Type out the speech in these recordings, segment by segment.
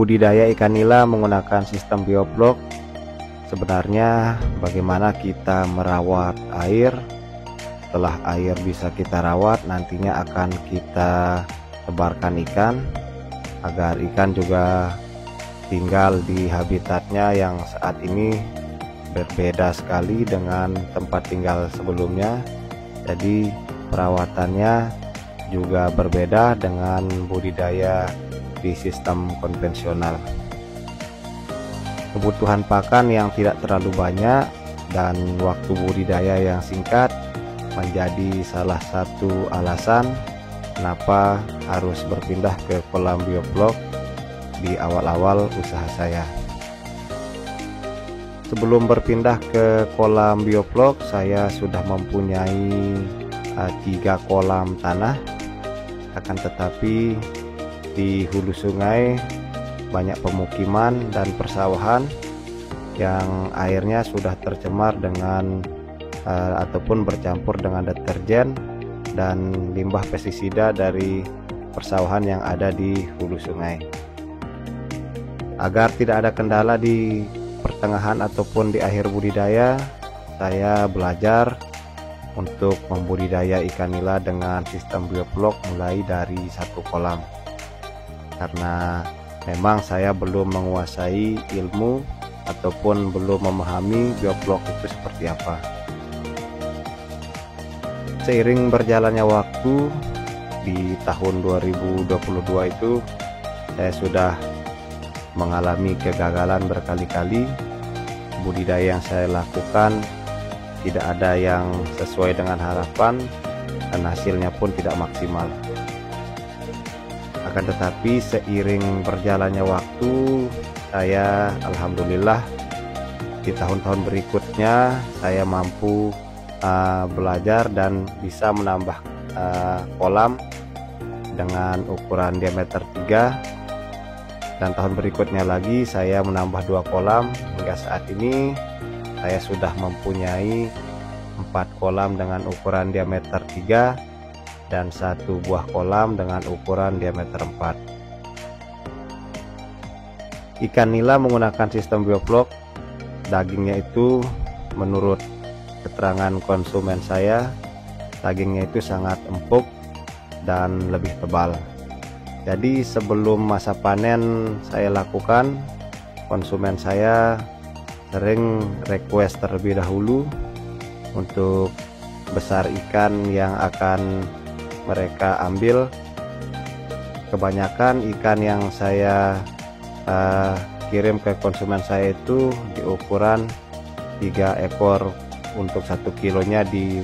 Budidaya ikan nila menggunakan sistem bioblok. Sebenarnya bagaimana kita merawat air. Setelah air bisa kita rawat, nantinya akan kita tebarkan ikan agar ikan juga tinggal di habitatnya yang saat ini berbeda sekali dengan tempat tinggal sebelumnya. Jadi perawatannya juga berbeda dengan budidaya di sistem konvensional. Kebutuhan pakan yang tidak terlalu banyak dan waktu budidaya yang singkat menjadi salah satu alasan kenapa harus berpindah ke kolam bioblok di awal-awal usaha saya. Sebelum berpindah ke kolam bioblok, saya sudah mempunyai 3 kolam tanah. Akan tetapi di hulu sungai banyak pemukiman dan persawahan yang airnya sudah tercemar dengan ataupun bercampur dengan deterjen dan limbah pestisida dari persawahan yang ada di hulu sungai. Agar tidak ada kendala di pertengahan ataupun di akhir budidaya, saya belajar untuk membudidaya ikan nila dengan sistem bioblok mulai dari 1 kolam, karena memang saya belum menguasai ilmu ataupun belum memahami bioblok itu seperti apa. Seiring berjalannya waktu, di tahun 2022 itu saya sudah mengalami kegagalan berkali-kali. Budidaya yang saya lakukan tidak ada yang sesuai dengan harapan dan hasilnya pun tidak maksimal. Akan tetapi seiring berjalannya waktu, saya alhamdulillah di tahun-tahun berikutnya saya mampu belajar dan bisa menambah kolam dengan ukuran diameter 3, dan tahun berikutnya lagi saya menambah 2 kolam. Hingga saat ini saya sudah mempunyai 4 kolam dengan ukuran diameter 3 dan 1 buah kolam dengan ukuran diameter 4. Ikan nila menggunakan sistem bioblok, dagingnya itu menurut keterangan konsumen saya, dagingnya itu sangat empuk dan lebih tebal. Jadi sebelum masa panen saya lakukan, konsumen saya sering request terlebih dahulu untuk besar ikan yang akan mereka ambil. Kebanyakan ikan yang saya kirim ke konsumen saya itu di ukuran 3 ekor untuk 1 kilonya di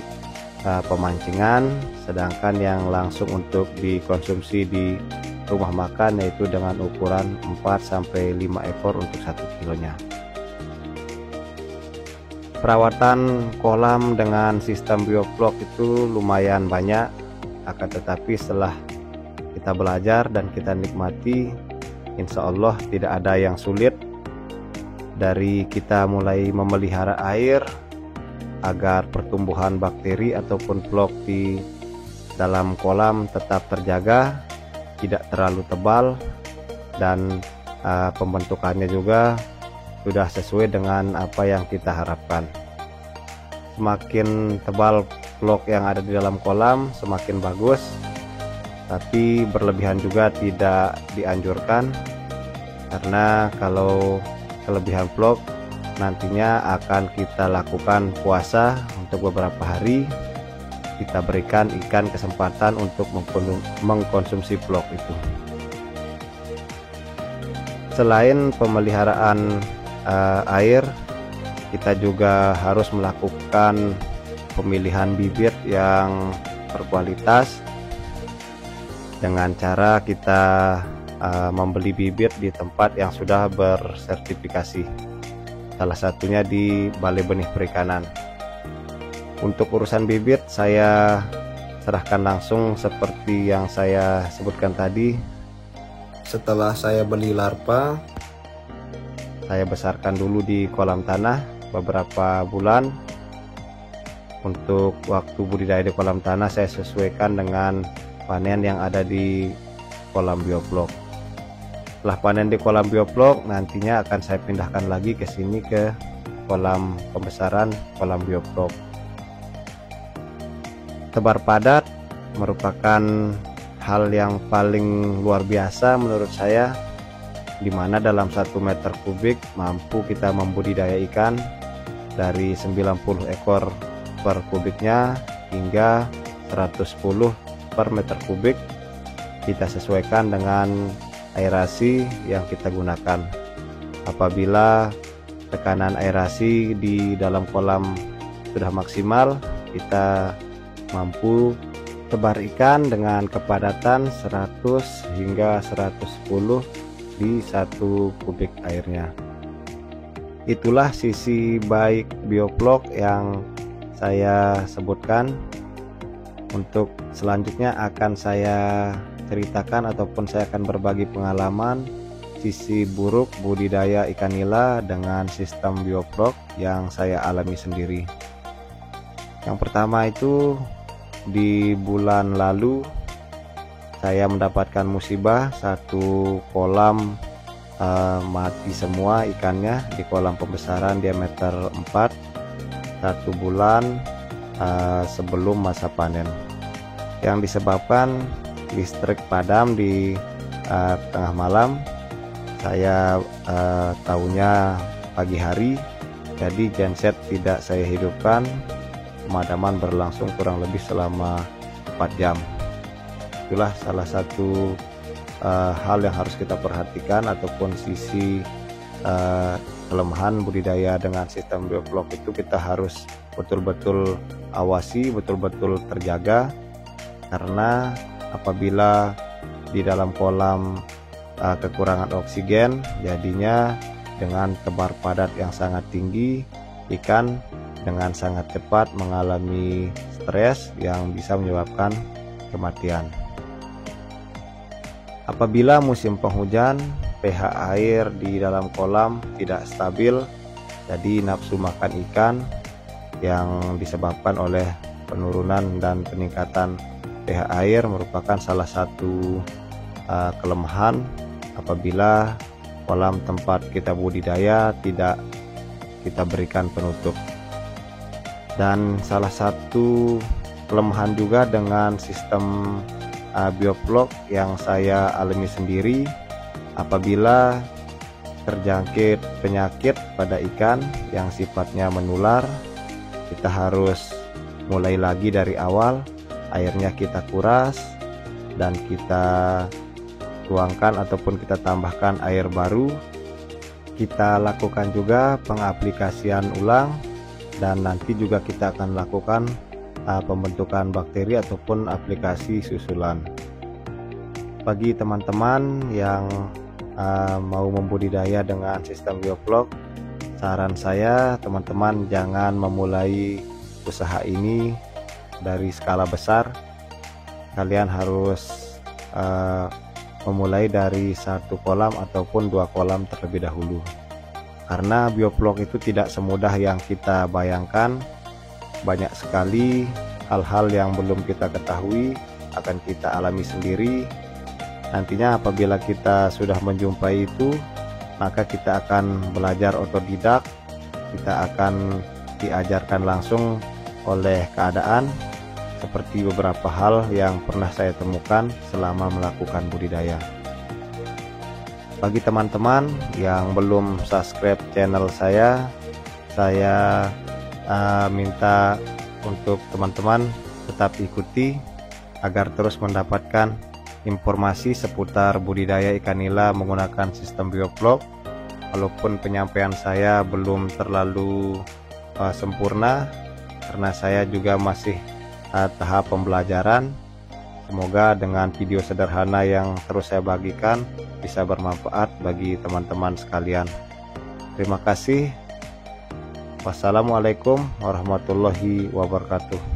pemancingan, sedangkan yang langsung untuk dikonsumsi di rumah makan yaitu dengan ukuran 4-5 ekor untuk 1 kilonya. Perawatan kolam dengan sistem bioblok itu lumayan banyak, akan tetapi setelah kita belajar dan kita nikmati, insya Allah tidak ada yang sulit. Dari kita mulai memelihara air agar pertumbuhan bakteri ataupun blok di dalam kolam tetap terjaga, tidak terlalu tebal, dan pembentukannya juga sudah sesuai dengan apa yang kita harapkan. Semakin tebal blok yang ada di dalam kolam semakin bagus, tapi berlebihan juga tidak dianjurkan, karena kalau kelebihan blok nantinya akan kita lakukan puasa untuk beberapa hari. Kita berikan ikan kesempatan untuk mengkonsumsi blok itu. Selain pemeliharaan air, kita juga harus melakukan pemilihan bibit yang berkualitas dengan cara kita membeli bibit di tempat yang sudah bersertifikasi. Salah satunya di Balai Benih Perikanan. Untuk urusan bibit saya serahkan langsung seperti yang saya sebutkan tadi. Setelah saya beli larva, saya besarkan dulu di kolam tanah beberapa bulan. Untuk waktu budidaya di kolam tanah saya sesuaikan dengan panen yang ada di kolam bioblok. Setelah panen di kolam bioflok, nantinya akan saya pindahkan lagi ke sini ke kolam pembesaran kolam bioflok. Tebar padat merupakan hal yang paling luar biasa menurut saya, dimana dalam 1 meter kubik mampu kita membudidaya ikan dari 90 ekor per kubiknya hingga 110 per meter kubik. Kita sesuaikan dengan aerasi yang kita gunakan. Apabila tekanan aerasi di dalam kolam sudah maksimal, kita mampu tebar ikan dengan kepadatan 100 hingga 110 di 1 kubik airnya. Itulah sisi baik bioflok yang saya sebutkan. Untuk selanjutnya akan saya ceritakan ataupun saya akan berbagi pengalaman sisi buruk budidaya ikan nila dengan sistem bioflok yang saya alami sendiri. Yang pertama itu di bulan lalu saya mendapatkan musibah, 1 kolam mati semua ikannya di kolam pembesaran diameter 4 1 bulan sebelum masa panen, yang disebabkan listrik padam di tengah malam. Saya tahunya pagi hari, jadi genset tidak saya hidupkan. Pemadaman berlangsung kurang lebih selama 4 jam. Itulah salah satu hal yang harus kita perhatikan, ataupun sisi kelemahan budidaya dengan sistem bioflok itu kita harus betul-betul awasi, betul-betul terjaga, karena apabila di dalam kolam kekurangan oksigen, jadinya dengan tebar padat yang sangat tinggi, ikan dengan sangat cepat mengalami stres yang bisa menyebabkan kematian. Apabila musim penghujan, pH air di dalam kolam tidak stabil, jadi nafsu makan ikan yang disebabkan oleh penurunan dan peningkatan pH air merupakan salah satu kelemahan apabila kolam tempat kita budidaya tidak kita berikan penutup. Dan salah satu kelemahan juga dengan sistem bioflok yang saya alami sendiri, apabila terjangkit penyakit pada ikan yang sifatnya menular, kita harus mulai lagi dari awal. Airnya kita kuras dan kita tuangkan ataupun kita tambahkan air baru. Kita lakukan juga pengaplikasian ulang, dan nanti juga kita akan lakukan pembentukan bakteri ataupun aplikasi susulan. Bagi teman-teman yang mau membudidaya dengan sistem bioflok, saran saya teman-teman jangan memulai usaha ini dari skala besar. Kalian harus memulai dari 1 kolam ataupun 2 kolam terlebih dahulu, karena bioflok itu tidak semudah yang kita bayangkan. Banyak sekali hal-hal yang belum kita ketahui akan kita alami sendiri. Nantinya apabila kita sudah menjumpai itu, maka kita akan belajar otodidak. Kita akan diajarkan langsung oleh keadaan, seperti beberapa hal yang pernah saya temukan selama melakukan budidaya. Bagi teman-teman yang belum subscribe channel saya minta untuk teman-teman tetap ikuti agar terus mendapatkan informasi seputar budidaya ikan nila menggunakan sistem bioflok. Walaupun penyampaian saya belum terlalu sempurna, karena saya juga masih tahap pembelajaran. Semoga dengan video sederhana yang terus saya bagikan bisa bermanfaat bagi teman-teman sekalian. Terima kasih. Wassalamualaikum warahmatullahi wabarakatuh.